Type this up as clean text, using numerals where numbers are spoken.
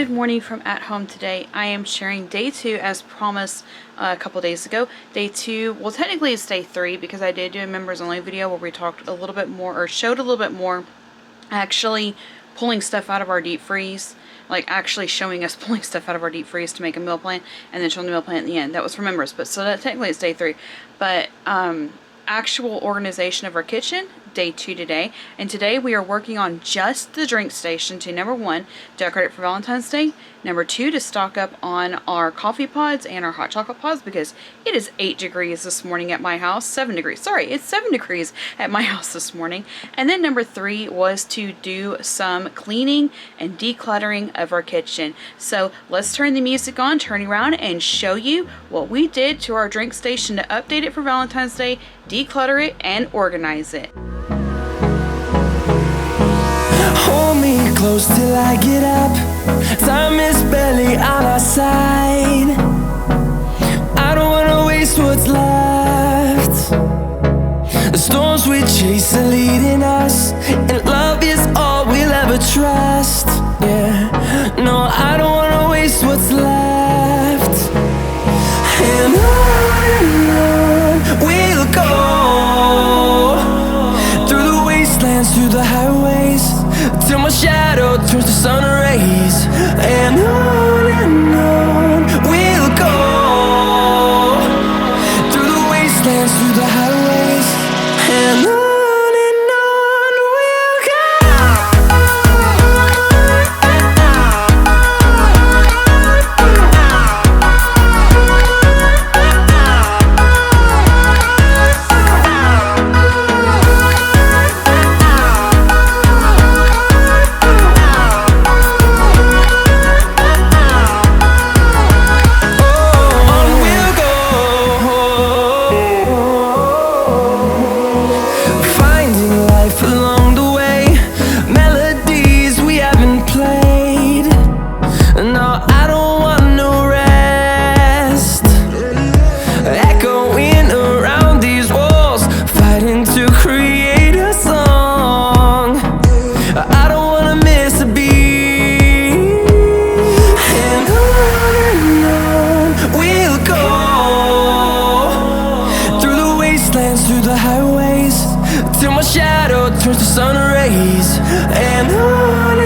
Good morning from at home today. I am sharing day 2 as promised a couple days ago. Day 2, well technically it's day 3 because I did do a members only video where we talked a little bit more or showed a little bit more actually pulling stuff out of our deep freeze. Like actually showing us pulling stuff out of our deep freeze to make a meal plan and then showing the meal plan at the end. That was for members, but so that technically it's day 3. But actual organization of our kitchen, day 2 today. And today we are working on just the drink station to number 1, decorate it for Valentine's Day. Number 2, to stock up on our coffee pods and our hot chocolate pods because it is 8 degrees this morning at my house. 7 degrees. Sorry, it's 7 degrees at my house this morning. And then number 3 was to do some cleaning and decluttering of our kitchen. So let's turn the music on, turn around and show you what we did to our drink station to update it for Valentine's Day, declutter it, and organize it. Hold me close till I get up. Time is barely on our side. I don't wanna waste what's left. The storms we chase are leading us, and love is all we'll ever trust. Yeah, no, I don't wanna waste what's left. And on we'll go, through the wastelands, through the highways, till my shadow turns to sun rays. And on we'll go, through the wastelands, through the highways, and on we'll go. Through the highways, till my shadow turns to sun rays. And on